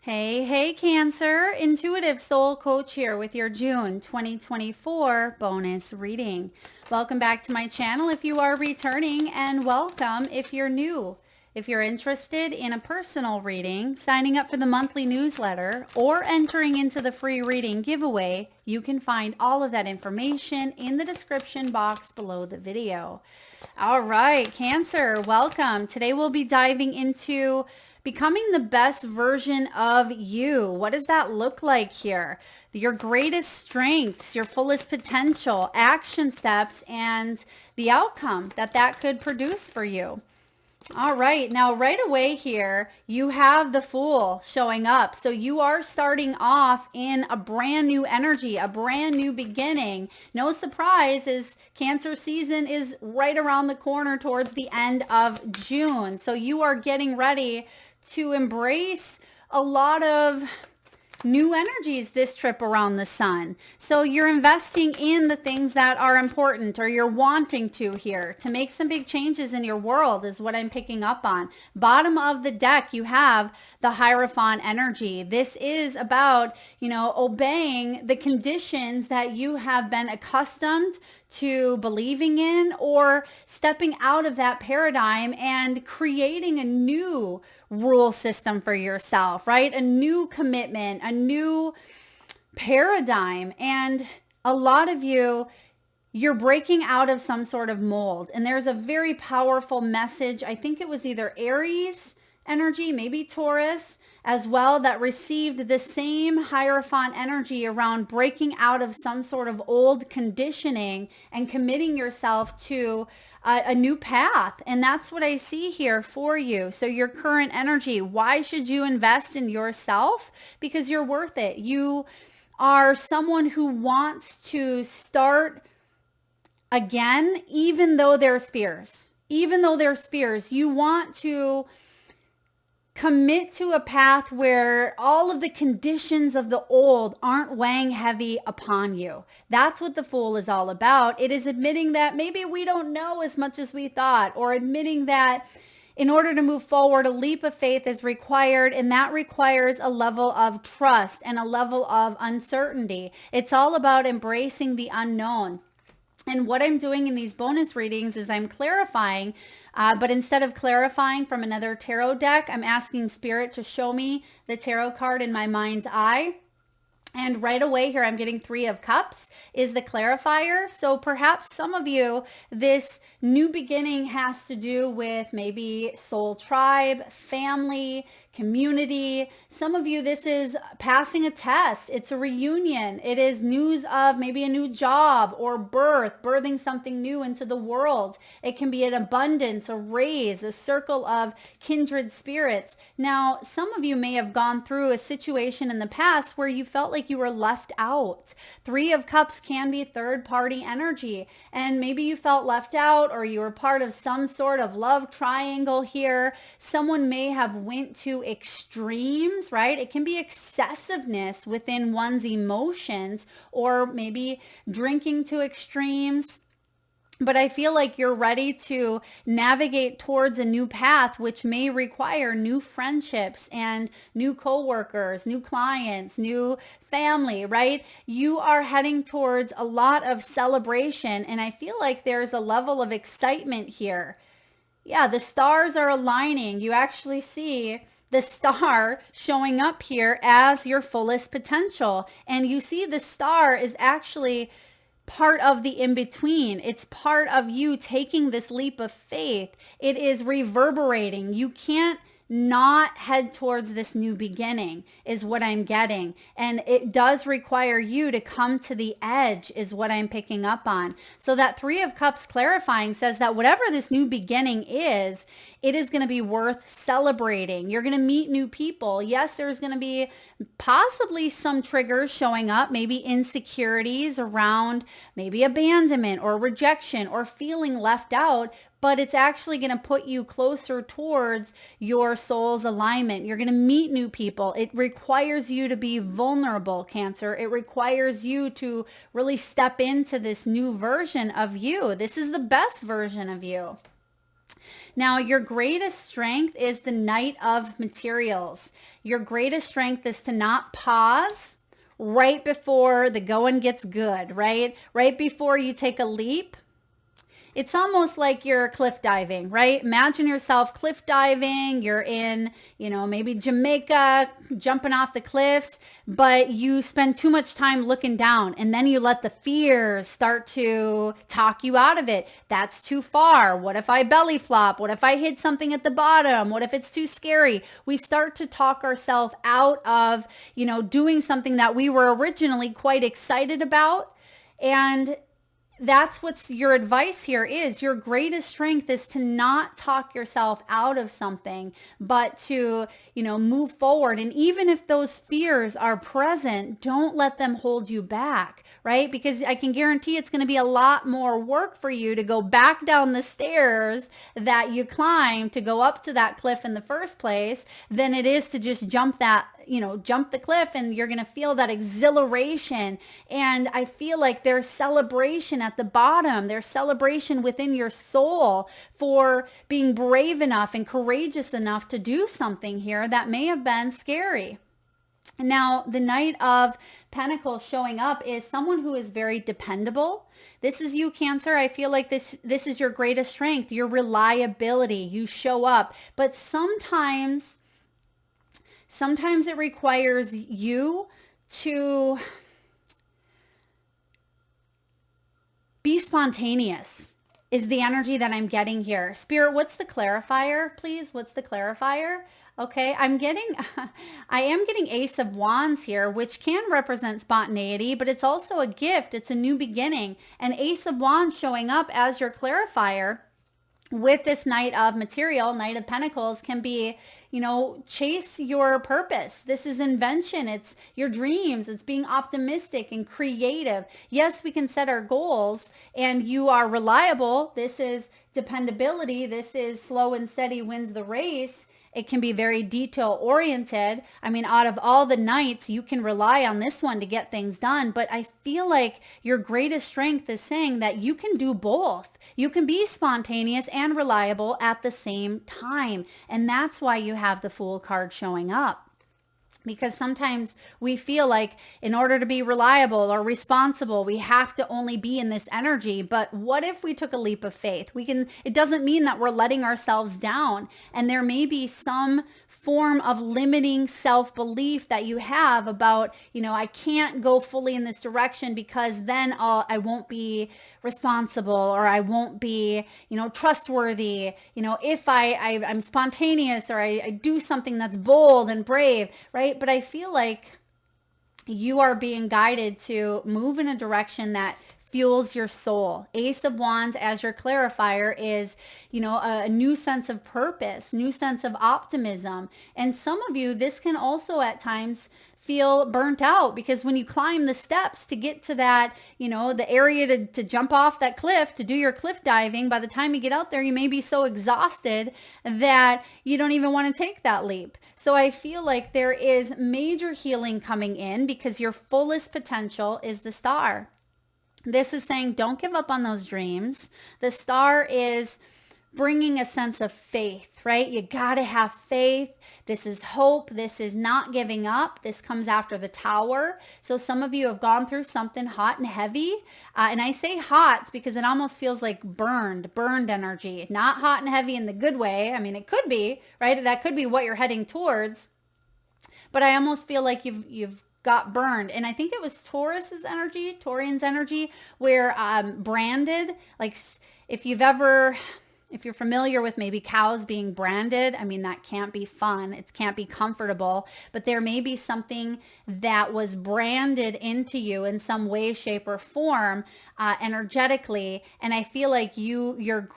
Hey, Cancer. Intuitive Soul Coach here with your June 2024 bonus reading. Welcome back to my channel if you are returning, and welcome if you're new. If you're interested in a personal reading, signing up for the monthly newsletter, or entering into the free reading giveaway, you can find all of that information in the description box below the video. All right, Cancer, welcome. Today we'll be diving into becoming the best version of you. What does that look like here? Your greatest strengths, your fullest potential, action steps, and the outcome that could produce for you. All right, now right away here, you have the Fool showing up. So you are starting off in a brand new energy, a brand new beginning. No surprise, as Cancer season is right around the corner towards the end of June. So you are getting ready to embrace a lot of new energies this trip around the sun. So you're investing in the things that are important, or you're wanting to here to make some big changes in your world is what I'm picking up on. Bottom of the deck, you have the Hierophant energy. This is about, obeying the conditions that you have been accustomed to believing in, or stepping out of that paradigm and creating a new rule system for yourself, right? A new commitment, a new paradigm. And a lot of you're breaking out of some sort of mold. And there's a very powerful message. I think it was either Aries energy, maybe Taurus as well, that received the same Hierophant energy around breaking out of some sort of old conditioning and committing yourself to a new path. And that's what I see here for you. So your current energy, why should you invest in yourself? Because you're worth it. You are someone who wants to start again, even though there's fears. Even though there's fears, you want to commit to a path where all of the conditions of the old aren't weighing heavy upon you. That's what the Fool is all about. It is admitting that maybe we don't know as much as we thought, or admitting that in order to move forward, a leap of faith is required, and that requires a level of trust and a level of uncertainty. It's all about embracing the unknown. And what I'm doing in these bonus readings is I'm clarifying, but instead of clarifying from another tarot deck, I'm asking Spirit to show me the tarot card in my mind's eye. And right away here, I'm getting 3 of Cups is the clarifier. So perhaps some of you, this new beginning has to do with maybe soul tribe, family, community. Some of you, this is passing a test. It's a reunion. It is news of maybe a new job or birthing something new into the world. It can be an abundance, a raise, a circle of kindred spirits. Now, some of you may have gone through a situation in the past where you felt like you were left out. 3 of Cups can be third-party energy, and maybe you felt left out, or you were part of some sort of love triangle here. Someone may have went to extremes, right? It can be excessiveness within one's emotions, or maybe drinking to extremes. But I feel like you're ready to navigate towards a new path, which may require new friendships and new coworkers, new clients, new family, right? You are heading towards a lot of celebration, and I feel like there's a level of excitement here. Yeah, the stars are aligning. You actually see the star showing up here as your fullest potential. And you see the star is actually part of the in-between. It's part of you taking this leap of faith. It is reverberating. You can't not head towards this new beginning is what I'm getting. And it does require you to come to the edge is what I'm picking up on. So that 3 of Cups clarifying says that whatever this new beginning is, it is going to be worth celebrating. You're going to meet new people. Yes, there's going to be possibly some triggers showing up, maybe insecurities around maybe abandonment or rejection or feeling left out, but it's actually going to put you closer towards your soul's alignment. You're going to meet new people. It requires you to be vulnerable, Cancer. It requires you to really step into this new version of you. This is the best version of you. Now, your greatest strength is the Knight of Materials. Your greatest strength is to not pause right before the going gets good, right? Right before you take a leap. It's almost like you're cliff diving, right? Imagine yourself cliff diving. You're in, maybe Jamaica, jumping off the cliffs, but you spend too much time looking down, and then you let the fears start to talk you out of it. That's too far. What if I belly flop? What if I hit something at the bottom? What if it's too scary? We start to talk ourselves out of, doing something that we were originally quite excited about. And that's what's your advice here is. Your greatest strength is to not talk yourself out of something, but to, move forward. And even if those fears are present, don't let them hold you back, right? Because I can guarantee it's going to be a lot more work for you to go back down the stairs that you climbed to go up to that cliff in the first place than it is to just jump the cliff, and you're going to feel that exhilaration. And I feel like there's celebration at the bottom. There's celebration within your soul for being brave enough and courageous enough to do something here that may have been scary. Now, the Knight of Pentacles showing up is someone who is very dependable. This is you, Cancer. I feel like this is your greatest strength, your reliability. You show up, but sometimes it requires you to be spontaneous is the energy that I'm getting here. Spirit, what's the clarifier, please? What's the clarifier? Okay, I am getting Ace of Wands here, which can represent spontaneity, but it's also a gift. It's a new beginning. And Ace of Wands showing up as your clarifier with this Knight of Material, Knight of Pentacles, can be, chase your purpose. This is invention. It's your dreams. It's being optimistic and creative. Yes, we can set our goals, and you are reliable. This is dependability. This is slow and steady wins the race. It can be very detail oriented. I mean, out of all the knights, you can rely on this one to get things done. But I feel like your greatest strength is saying that you can do both. You can be spontaneous and reliable at the same time. And that's why you have the Fool card showing up. Because sometimes we feel like in order to be reliable or responsible, we have to only be in this energy. But what if we took a leap of faith? It doesn't mean that we're letting ourselves down. And there may be some form of limiting self-belief that you have about, I can't go fully in this direction because then I won't be responsible, or I won't be, trustworthy, if I'm spontaneous, or I do something that's bold and brave, right? But I feel like you are being guided to move in a direction that fuels your soul. Ace of Wands as your clarifier is, a new sense of purpose, new sense of optimism. And some of you, this can also at times feel burnt out, because when you climb the steps to get to that, the area to jump off that cliff, to do your cliff diving, by the time you get out there, you may be so exhausted that you don't even want to take that leap. So I feel like there is major healing coming in, because your fullest potential is the Star. This is saying don't give up on those dreams. The Star is bringing a sense of faith, right? You got to have faith. This is hope. This is not giving up. This comes after the Tower. So some of you have gone through something hot and heavy. And I say hot because it almost feels like burned energy, not hot and heavy in the good way. I mean, it could be, right? That could be what you're heading towards. But I almost feel like you've got burned. And I think it was Taurian's energy, where branded, like if you're familiar with maybe cows being branded, I mean, that can't be fun. It can't be comfortable, but there may be something that was branded into you in some way, shape, or form, energetically. And I feel like your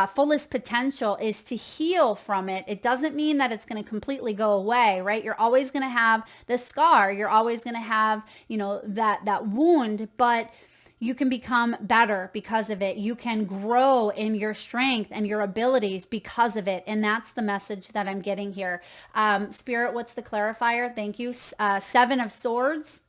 fullest potential is to heal from it. It doesn't mean that it's going to completely go away, right? You're always going to have the scar. You're always going to have, that wound, but you can become better because of it. You can grow in your strength and your abilities because of it. And that's the message that I'm getting here. Spirit, what's the clarifier? Thank you. Seven of Swords.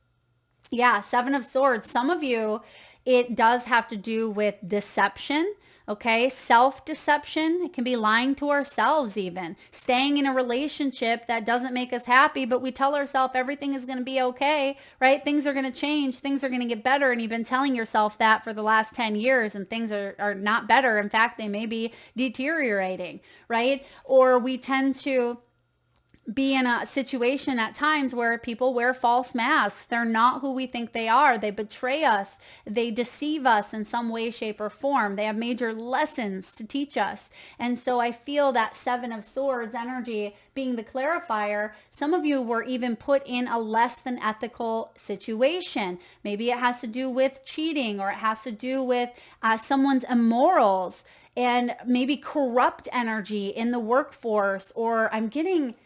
Yeah, Seven of Swords. Some of you, it does have to do with deception. Okay, self-deception, it can be lying to ourselves even. Staying in a relationship that doesn't make us happy, but we tell ourselves everything is going to be okay, right? Things are going to change, things are going to get better, and you've been telling yourself that for the last 10 years and things are not better. In fact, they may be deteriorating, right? Or we tend to be in a situation at times where people wear false masks. They're not who we think they are. They betray us. They deceive us in some way, shape, or form. They have major lessons to teach us. And so I feel that Seven of Swords energy being the clarifier, some of you were even put in a less than ethical situation. Maybe it has to do with cheating, or it has to do with someone's immorals, and maybe corrupt energy in the workforce. Or I'm getting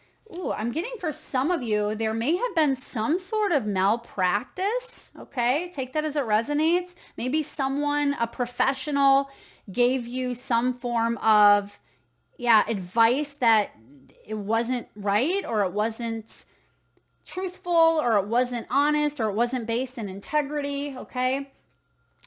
for some of you, there may have been some sort of malpractice. Okay, take that as it resonates. Maybe someone, a professional, gave you some form of, advice that it wasn't right, or it wasn't truthful, or it wasn't honest, or it wasn't based in integrity. Okay.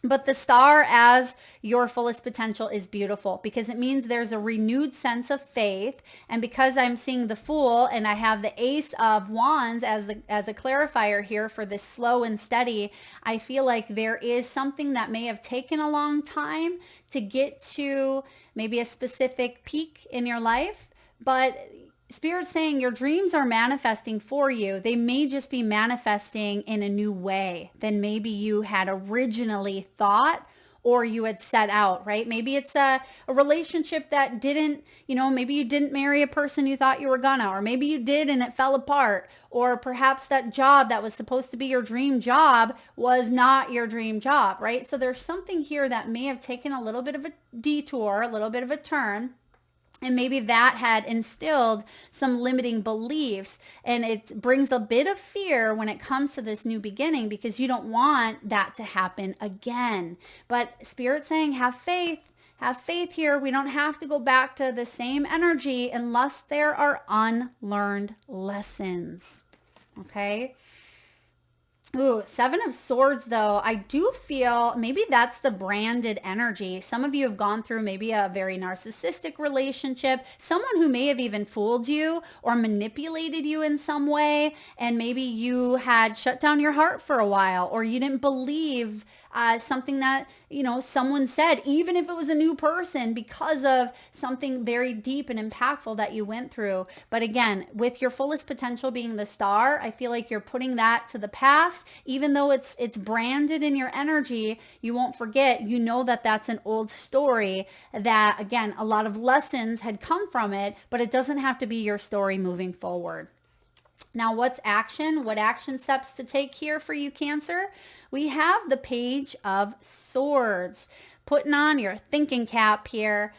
But the star as your fullest potential is beautiful, because it means there's a renewed sense of faith. And because I'm seeing the Fool and I have the Ace of Wands as a clarifier here for this slow and steady, I feel like there is something that may have taken a long time to get to maybe a specific peak in your life. But Spirit's saying your dreams are manifesting for you. They may just be manifesting in a new way than maybe you had originally thought or you had set out, right? Maybe it's a relationship that didn't, maybe you didn't marry a person you thought you were gonna, or maybe you did and it fell apart. Or perhaps that job that was supposed to be your dream job was not your dream job, right? So there's something here that may have taken a little bit of a detour, a little bit of a turn. And maybe that had instilled some limiting beliefs, and it brings a bit of fear when it comes to this new beginning, because you don't want that to happen again. But Spirit's saying, have faith. Have faith here. We don't have to go back to the same energy unless there are unlearned lessons. Okay. Ooh, Seven of Swords, though, I do feel maybe that's the branded energy. Some of you have gone through maybe a very narcissistic relationship, someone who may have even fooled you or manipulated you in some way, and maybe you had shut down your heart for a while, or you didn't believe something that, someone said, even if it was a new person, because of something very deep and impactful that you went through. But again, with your fullest potential being the star, I feel like you're putting that to the past. Even though it's branded in your energy, you won't forget, that that's an old story that, again, a lot of lessons had come from it, but it doesn't have to be your story moving forward. Now, what's action? What action steps to take here for you, Cancer? We have the Page of Swords. Putting on your thinking cap here.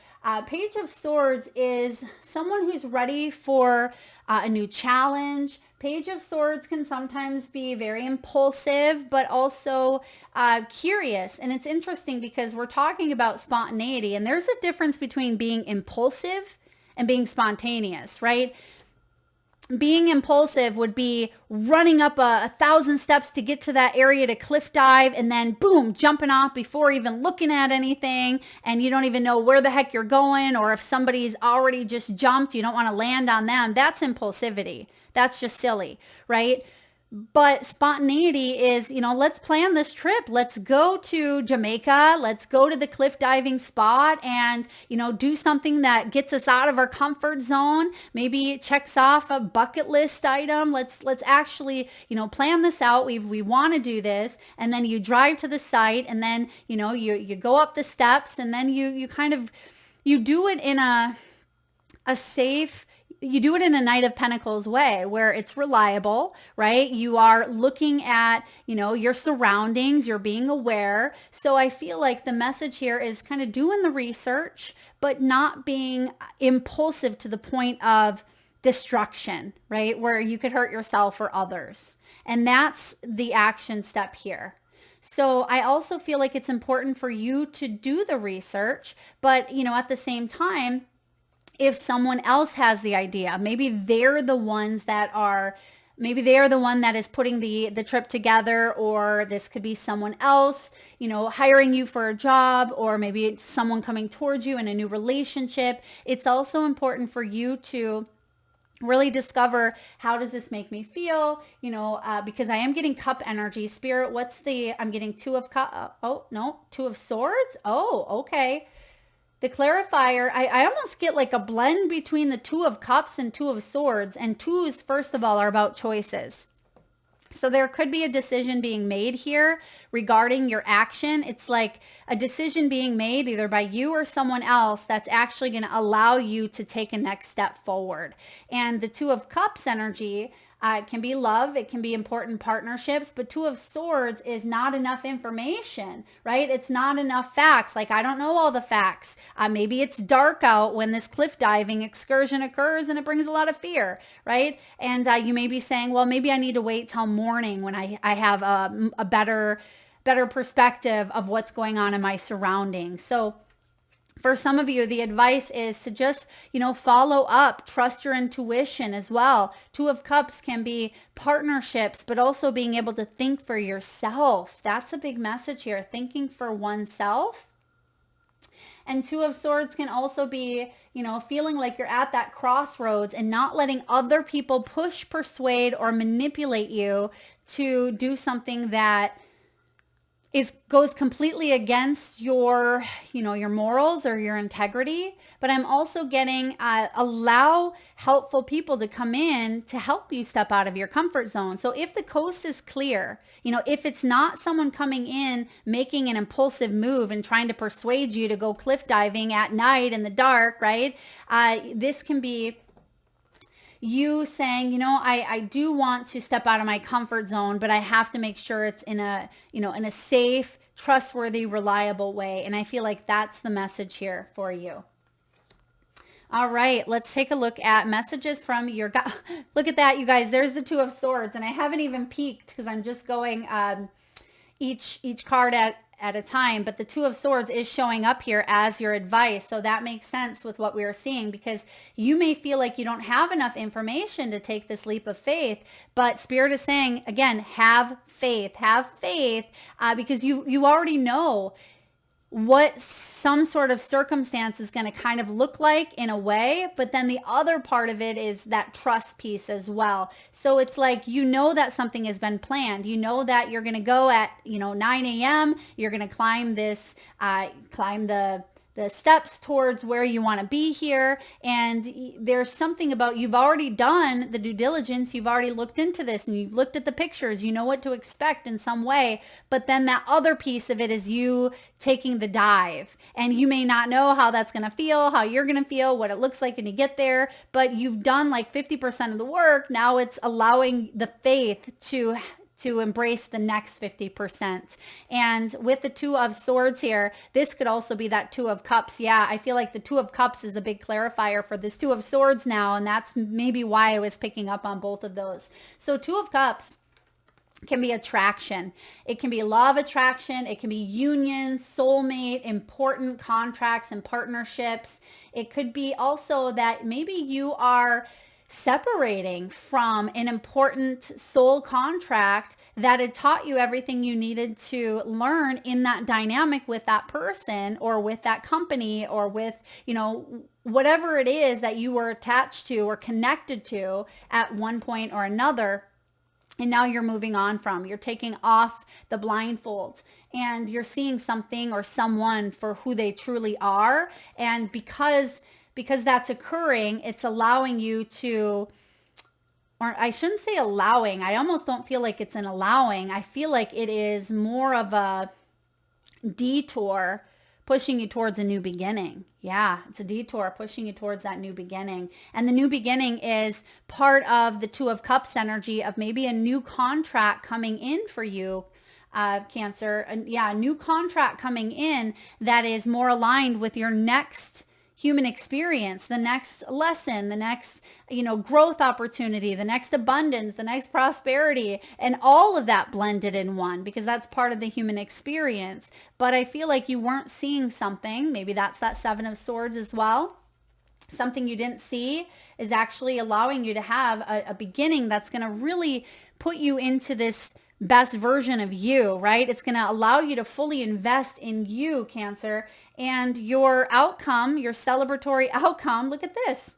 Page of Swords is someone who's ready for a new challenge. Page of Swords can sometimes be very impulsive, but also curious. And it's interesting because we're talking about spontaneity, and there's a difference between being impulsive and being spontaneous, right? Being impulsive would be running up 1,000 steps to get to that area to cliff dive, and then boom, jumping off before even looking at anything, and you don't even know where the heck you're going, or if somebody's already just jumped, you don't want to land on them. That's impulsivity. That's just silly, right? But spontaneity is, let's plan this trip. Let's go to Jamaica. Let's go to the cliff diving spot and, do something that gets us out of our comfort zone. Maybe it checks off a bucket list item. Let's actually, plan this out. We want to do this. And then you drive to the site, and then, you go up the steps, and then you do it in a safe, you do it in a Knight of Pentacles way, where it's reliable, right? You are looking at, your surroundings, you're being aware. So I feel like the message here is kind of doing the research, but not being impulsive to the point of destruction, right? Where you could hurt yourself or others. And that's the action step here. So I also feel like it's important for you to do the research, but, at the same time, if someone else has the idea, maybe they're the ones that are maybe they are the one that is putting the trip together, or this could be someone else, hiring you for a job, or maybe it's someone coming towards you in a new relationship. It's also important for you to really discover, how does this make me feel? Because I am getting cup energy. Spirit, I'm getting two of cup. Oh, no, two of swords. Oh, okay. The clarifier, I almost get like a blend between the two of cups and two of swords. And twos, first of all, are about choices. So there could be a decision being made here regarding your action. It's like a decision being made either by you or someone else that's actually going to allow you to take a next step forward. And the two of cups energy, it can be love, it can be important partnerships, but two of swords is not enough information, right? It's not enough facts. Like, I don't know all the facts. Maybe it's dark out when this cliff diving excursion occurs and it brings a lot of fear, right? And you may be saying, well, maybe I need to wait till morning when I have a better perspective of what's going on in my surroundings. So for some of you, the advice is to just, follow up, trust your intuition as well. Two of Cups can be partnerships, but also being able to think for yourself. That's a big message here, thinking for oneself. And Two of Swords can also be, feeling like you're at that crossroads and not letting other people push, persuade, or manipulate you to do something that goes completely against your morals or your integrity. But I'm also getting allow helpful people to come in to help you step out of your comfort zone. So if the coast is clear, if it's not someone coming in making an impulsive move and trying to persuade you to go cliff diving at night in the dark, right? This can be you saying, I do want to step out of my comfort zone, but I have to make sure it's in a safe, trustworthy, reliable way. And I feel like that's the message here for you. All right, let's take a look at messages from your God. Look at that, you guys. There's the Two of Swords, and I haven't even peeked because I'm just going each card at a time, but the Two of Swords is showing up here as your advice. So that makes sense with what we are seeing, because you may feel like you don't have enough information to take this leap of faith, but Spirit is saying, again, have faith, because you already know what some sort of circumstance is going to kind of look like in a way, but then the other part of it is that trust piece as well. So it's like, that something has been planned. That you're going to go at, 9 a.m. You're going to climb the steps towards where you want to be here. And there's something about, you've already done the due diligence. You've already looked into this and you've looked at the pictures. You know what to expect in some way. But then that other piece of it is you taking the dive. And you may not know how that's going to feel, how you're going to feel, what it looks like when you get there. But you've done like 50% of the work. Now it's allowing the faith to embrace the next 50%. And with the Two of Swords here, this could also be that Two of Cups. Yeah, I feel like the Two of Cups is a big clarifier for this Two of Swords now, and that's maybe why I was picking up on both of those. So Two of Cups can be attraction. It can be love attraction. It can be union, soulmate, important contracts and partnerships. It could be also that maybe you are separating from an important soul contract that had taught you everything you needed to learn in that dynamic with that person or with that company or with, whatever it is that you were attached to or connected to at one point or another. And now you're moving on from, you're taking off the blindfold and you're seeing something or someone for who they truly are. And because that's occurring, it's allowing you to, or I shouldn't say allowing. I almost don't feel like it's an allowing. I feel like it is more of a detour pushing you towards a new beginning. Yeah, it's a detour pushing you towards that new beginning. And the new beginning is part of the Two of Cups energy of maybe a new contract coming in for you, Cancer. And yeah, a new contract coming in that is more aligned with your next human experience, the next lesson, the next, growth opportunity, the next abundance, the next prosperity, and all of that blended in one, because that's part of the human experience. But I feel like you weren't seeing something. Maybe that's that Seven of Swords as well. something you didn't see is actually allowing you to have a beginning that's going to really put you into this best version of you, right? It's going to allow you to fully invest in you, Cancer, and your outcome, your celebratory outcome. Look at this.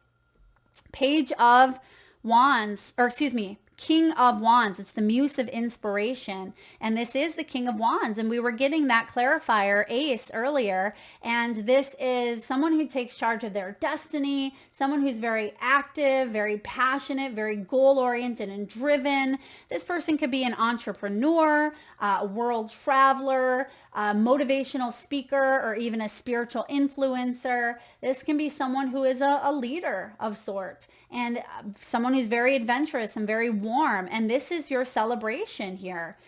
Page of Wands, or excuse me, King of Wands. It's the Muse of inspiration. And this is the King of Wands. And we were getting that clarifier ace earlier. And this is someone who takes charge of their destiny, someone who's very active, very passionate, very goal oriented and driven. This person could be an entrepreneur, a world traveler, a motivational speaker, or even a spiritual influencer. This can be someone who is a leader of sort, and someone who's very adventurous and very warm. And this is your celebration here.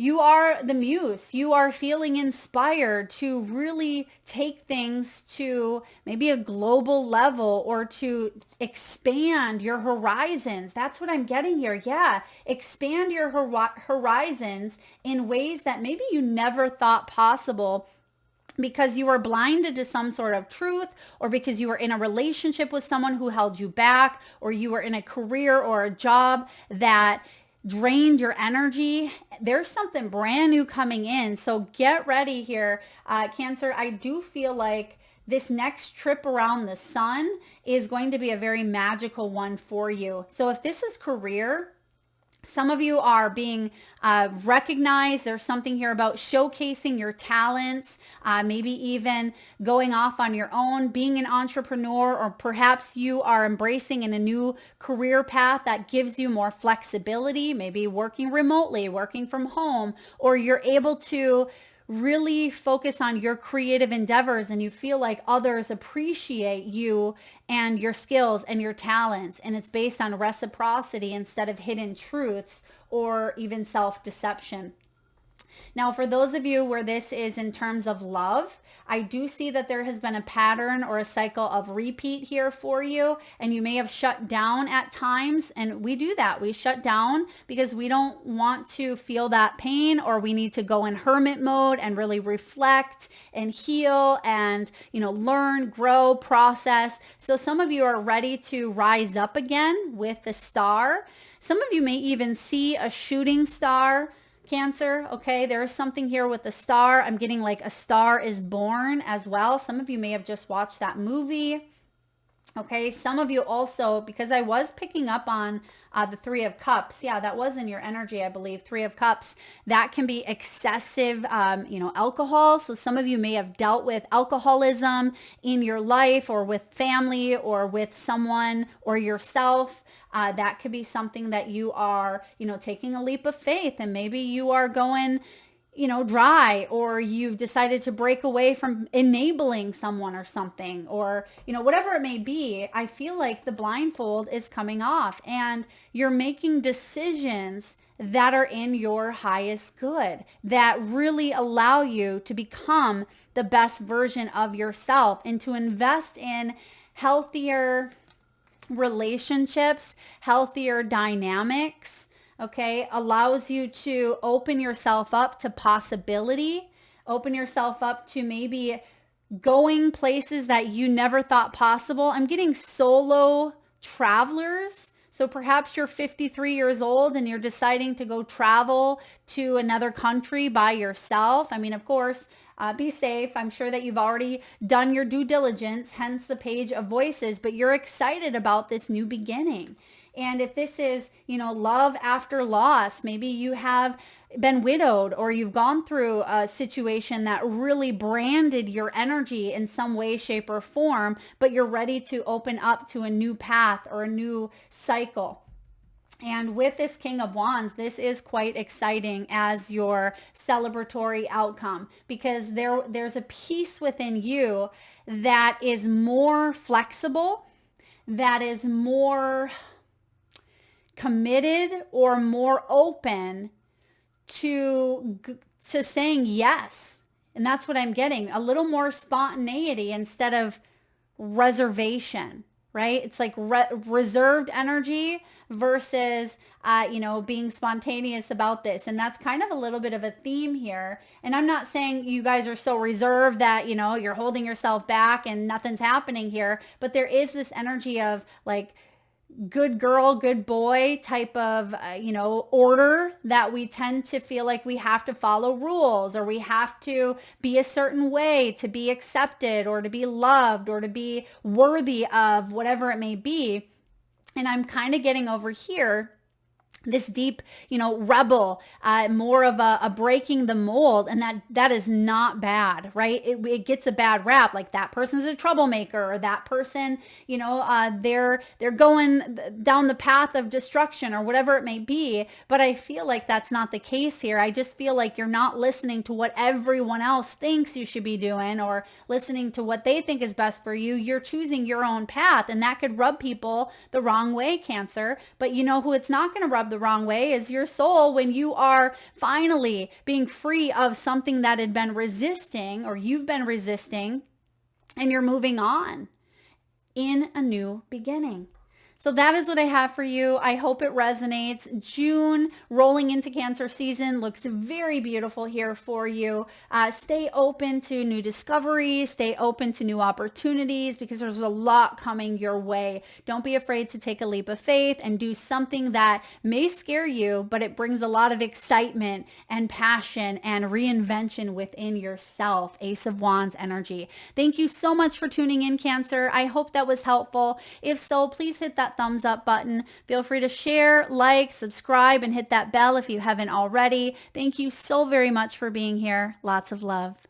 You are the muse. You are feeling inspired to really take things to maybe a global level or to expand your horizons. That's what I'm getting here. Yeah, expand your horizons in ways that maybe you never thought possible, because you were blinded to some sort of truth, or because you were in a relationship with someone who held you back, or you were in a career or a job that drained your energy. There's something brand new coming in. So get ready here, Cancer. I do feel like this next trip around the sun is going to be a very magical one for you. So if this is career, some of you are being recognized. There's something here about showcasing your talents, maybe even going off on your own, being an entrepreneur, or perhaps you are embracing in a new career path that gives you more flexibility, maybe working remotely, working from home, or you're able to really focus on your creative endeavors and you feel like others appreciate you and your skills and your talents, and it's based on reciprocity instead of hidden truths or even self-deception. Now, for those of you where this is in terms of love, I do see that there has been a pattern or a cycle of repeat here for you, and you may have shut down at times. And we do that. We shut down because we don't want to feel that pain, or we need to go in hermit mode and really reflect and heal and, learn, grow, process. So some of you are ready to rise up again with the star. Some of you may even see a shooting star, Cancer. Okay, there is something here with the star. I'm getting like A Star Is Born as well. Some of you may have just watched that movie. Okay, some of you also, because I was picking up on the Three of Cups. Yeah, that was in your energy, I believe. Three of Cups. That can be excessive, alcohol. So some of you may have dealt with alcoholism in your life, or with family, or with someone, or yourself. That could be something that you are, taking a leap of faith, and maybe you are going, dry, or you've decided to break away from enabling someone or something, or, whatever it may be. I feel like the blindfold is coming off and you're making decisions that are in your highest good, that really allow you to become the best version of yourself and to invest in healthier relationships, healthier dynamics. Okay, allows you to open yourself up to possibility, open yourself up to maybe going places that you never thought possible. I'm getting solo travelers. So perhaps you're 53 years old and you're deciding to go travel to another country by yourself. I mean, of course, be safe. I'm sure that you've already done your due diligence, hence the Page of Voices, but you're excited about this new beginning. And if this is, love after loss, maybe you have been widowed, or you've gone through a situation that really branded your energy in some way, shape, or form, but you're ready to open up to a new path or a new cycle. And with this King of Wands, this is quite exciting as your celebratory outcome, because there's a piece within you that is more flexible, that is more committed, or more open to saying yes. And that's what I'm getting. A little more spontaneity instead of reservation. right? It's like reserved energy versus, being spontaneous about this. And that's kind of a little bit of a theme here. And I'm not saying you guys are so reserved that, you're holding yourself back and nothing's happening here. But there is this energy of like, good girl, good boy type of, order that we tend to feel like we have to follow rules or we have to be a certain way to be accepted or to be loved or to be worthy of whatever it may be. And I'm kind of getting over here this deep, rebel, more of a breaking the mold. And that is not bad, right? It gets a bad rap. Like that person's a troublemaker or that person, they're going down the path of destruction or whatever it may be. But I feel like that's not the case here. I just feel like you're not listening to what everyone else thinks you should be doing or listening to what they think is best for you. You're choosing your own path, and that could rub people the wrong way, Cancer. But you know who it's not going to rub the wrong way is your soul, when you are finally being free of something that had been resisting or you've been resisting, and you're moving on in a new beginning. So that is what I have for you. I hope it resonates. June rolling into Cancer season looks very beautiful here for you. Stay open to new discoveries. Stay open to new opportunities because there's a lot coming your way. Don't be afraid to take a leap of faith and do something that may scare you, but it brings a lot of excitement and passion and reinvention within yourself. Ace of Wands energy. Thank you so much for tuning in, Cancer. I hope that was helpful. If so, please hit that thumbs up button. Feel free to share, like, subscribe, and hit that bell if you haven't already. Thank you so very much for being here. Lots of love.